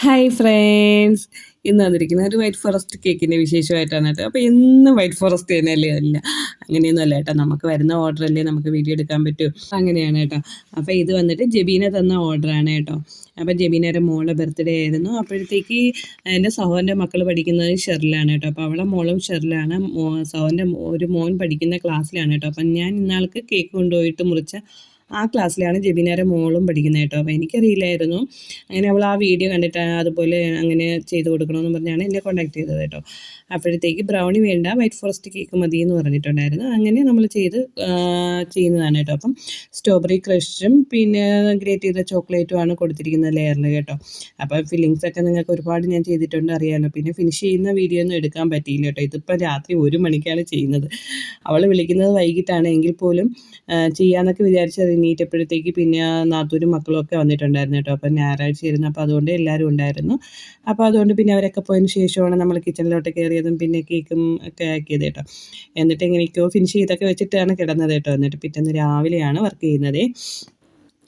Hi friends, ഇന്ന് വന്നിരിക്കുന്ന ഒരു വൈറ്റ് ഫോറസ്റ്റ് കേക്കിൻ്റെ വിശേഷമായിട്ടാണ് കേട്ടോ. അപ്പോൾ എന്നും വൈറ്റ് ഫോറസ്റ്റ് തന്നെയല്ലേ? അല്ല, അങ്ങനെയൊന്നും അല്ല കേട്ടോ. നമുക്ക് വരുന്ന ഓർഡറല്ലേ നമുക്ക് വീഡിയോ എടുക്കാൻ പറ്റൂ. അങ്ങനെയാണ് കേട്ടോ. അപ്പോൾ ഇത് വന്നിട്ട് ജെബീന തന്ന ഓർഡറാണ് കേട്ടോ. അപ്പോൾ ജെബീനയുടെ മോളുടെ ബർത്ത്ഡേ ആയിരുന്നു. അപ്പോഴത്തേക്ക് എൻ്റെ സഹോൻ്റെ മക്കൾ പഠിക്കുന്നത് ഷെറിലാണ് കേട്ടോ. അപ്പോൾ അവളെ മോളും ഷെറിലാണ്. സഹോൻ്റെ ഒരു മോൻ പഠിക്കുന്ന ക്ലാസ്സിലാണ് കേട്ടോ. അപ്പം ഞാൻ ഇന്നാൾക്ക് കേക്ക് കൊണ്ടുപോയിട്ട് മുറിച്ച ആ ക്ലാസ്സിലാണ് ജെബിനയുടെ മോളും പഠിക്കുന്നത് കേട്ടോ. അപ്പോൾ എനിക്കറിയില്ലായിരുന്നു. അങ്ങനെ അവൾ ആ വീഡിയോ കണ്ടിട്ട് അതുപോലെ അങ്ങനെ ചെയ്ത് കൊടുക്കണമെന്ന് പറഞ്ഞാണ് എന്നെ കോൺടാക്ട് ചെയ്തത് കേട്ടോ. അപ്പോഴത്തേക്ക് ബ്രൗണി വേണ്ട, വൈറ്റ് ഫോറസ്റ്റ് കേക്ക് മതി എന്ന് പറഞ്ഞിട്ടുണ്ടായിരുന്നു. അങ്ങനെ നമ്മൾ ചെയ്യുന്നതാണ് കേട്ടോ. അപ്പം സ്ട്രോബെറി ക്രഷും പിന്നെ ഗ്രേറ്റ് ചെയ്ത ചോക്ലേറ്റുമാണ് കൊടുത്തിരിക്കുന്നത് ലെയറിൽ കേട്ടോ. അപ്പോൾ ഫില്ലിങ്സൊക്കെ നിങ്ങൾക്ക് ഒരുപാട് ഞാൻ ചെയ്തിട്ടുണ്ട്, അറിയാമല്ലോ. പിന്നെ ഫിനിഷ് ചെയ്യുന്ന വീഡിയോ ഒന്നും എടുക്കാൻ പറ്റിയില്ല കേട്ടോ. ഇതിപ്പോൾ രാത്രി 1 മണിക്കാണ് ചെയ്യുന്നത്. അവൾ വിളിക്കുന്നത് വൈകിട്ടാണ്, എങ്കിൽ പോലും ചെയ്യാമെന്നൊക്കെ വിചാരിച്ചത് എണീറ്റപ്പോഴത്തേക്ക് പിന്നെ നാത്തൂരും മക്കളും ഒക്കെ വന്നിട്ടുണ്ടായിരുന്നു കേട്ടോ. അപ്പം ഞായറാഴ്ച ആയിരുന്നു, അപ്പോൾ അതുകൊണ്ട് എല്ലാവരും ഉണ്ടായിരുന്നു. അപ്പോൾ അതുകൊണ്ട് പിന്നെ അവരൊക്കെ പോയതിന് ശേഷമാണ് നമ്മൾ കിച്ചണിലോട്ട് കയറിയതും പിന്നെ കേക്കും ഒക്കെ ആക്കിയത് കേട്ടോ. എന്നിട്ട് എങ്ങനെയൊക്കെയോ ഫിനിഷ് ചെയ്തൊക്കെ വെച്ചിട്ടാണ് കിടന്നത് കേട്ടോ. എന്നിട്ട് പിറ്റേന്ന് രാവിലെയാണ് വർക്ക് ചെയ്യുന്നത്.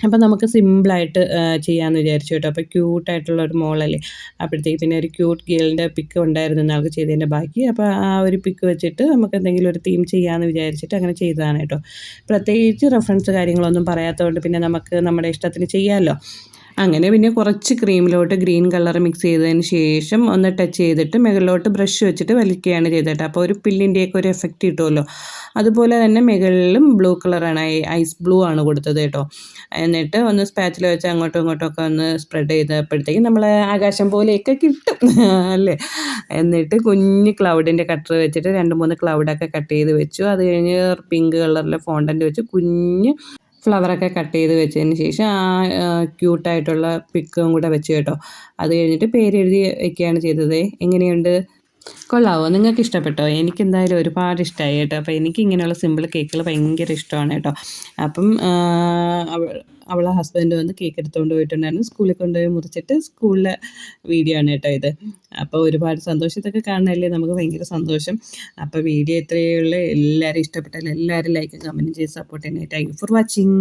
അപ്പോൾ നമുക്ക് സിമ്പിളായിട്ട് ചെയ്യാമെന്ന് വിചാരിച്ചു കേട്ടോ. അപ്പോൾ ക്യൂട്ടായിട്ടുള്ള ഒരു മോളല്ലേ, അപ്പോഴത്തേക്ക് പിന്നെ ഒരു ക്യൂട്ട് ഗേളിൻ്റെ പിക്ക് ഉണ്ടായിരുന്നു എന്നാൾക്ക് ചെയ്തതിൻ്റെ ബാക്കി. അപ്പോൾ ആ ഒരു പിക്ക് വെച്ചിട്ട് നമുക്ക് എന്തെങ്കിലും ഒരു തീം ചെയ്യാമെന്ന് വിചാരിച്ചിട്ട് അങ്ങനെ ചെയ്തതാണ് കേട്ടോ. പ്രത്യേകിച്ച് റെഫറൻസ് കാര്യങ്ങളൊന്നും പറയാത്തതുകൊണ്ട് പിന്നെ നമുക്ക് നമ്മുടെ ഇഷ്ടത്തിന് ചെയ്യാമല്ലോ. അങ്ങനെ പിന്നെ കുറച്ച് ക്രീമിലോട്ട് ഗ്രീൻ കളർ മിക്സ് ചെയ്തതിന് ശേഷം ഒന്ന് ടച്ച് ചെയ്തിട്ട് മുകളിലോട്ട് ബ്രഷ് വെച്ചിട്ട് വലിക്കുകയാണ് ചെയ്തിട്ട്. അപ്പോൾ ഒരു പില്ലിൻ്റെയൊക്കെ ഒരു എഫക്റ്റ് കിട്ടുമല്ലോ. അതുപോലെ തന്നെ മുകളിലും ബ്ലൂ കളറാണ്, ഐസ് ബ്ലൂ ആണ് കൊടുത്തത് കേട്ടോ. എന്നിട്ട് ഒന്ന് സ്പാച്ചിൽ വെച്ച് അങ്ങോട്ടും ഇങ്ങോട്ടും ഒക്കെ ഒന്ന് സ്പ്രെഡ് ചെയ്തപ്പോഴത്തേക്കും നമ്മൾ ആകാശം പോലെയൊക്കെ കിട്ടും അല്ലേ. എന്നിട്ട് കുഞ്ഞ് ക്ലൗഡിൻ്റെ കട്ടർ വെച്ചിട്ട് 2-3 ക്ലൗഡൊക്കെ കട്ട് ചെയ്ത് വെച്ചു. അത് കഴിഞ്ഞ് പിങ്ക് കളറിലെ ഫോണ്ടൻ്റ് വെച്ച് കുഞ്ഞ് ഫ്ലവറൊക്കെ കട്ട് ചെയ്ത് വെച്ചതിന് ശേഷം ആ ക്യൂട്ടായിട്ടുള്ള പിക്കും കൂടെ വെച്ച് കേട്ടോ. അത് കഴിഞ്ഞിട്ട് പേരെഴുതി വയ്ക്കുകയാണ് ചെയ്തത്. എങ്ങനെയുണ്ട്, കൊള്ളാവോ? നിങ്ങൾക്ക് ഇഷ്ടപ്പെട്ടോ? എനിക്കെന്തായാലും ഒരുപാട് ഇഷ്ടമായി കേട്ടോ. അപ്പോൾ എനിക്ക് ഇങ്ങനെയുള്ള സിമ്പിൾ കേക്കുകൾ ഭയങ്കര ഇഷ്ടമാണ് കേട്ടോ. അപ്പം അവളെ ഹസ്ബൻഡ് വന്ന് കേക്ക് എടുത്തുകൊണ്ട് പോയിട്ടുണ്ടായിരുന്നു. സ്കൂളിൽ കൊണ്ടുപോയി മുറിച്ചിട്ട് സ്കൂളിലെ വീഡിയോ ആണ് കേട്ടോ ഇത്. അപ്പോൾ ഒരുപാട് സന്തോഷത്തൊക്കെ കാണുന്നതല്ലേ നമുക്ക് ഭയങ്കര സന്തോഷം. അപ്പോൾ വീഡിയോ ഇത്രയേ ഉള്ളൂ. എല്ലാവരും ഇഷ്ടപ്പെട്ടാൽ എല്ലാവരും ലൈക്ക് കമൻറ്റ് ചെയ്ത് സപ്പോർട്ട് ചെയ്യണേ. Thank you for watching.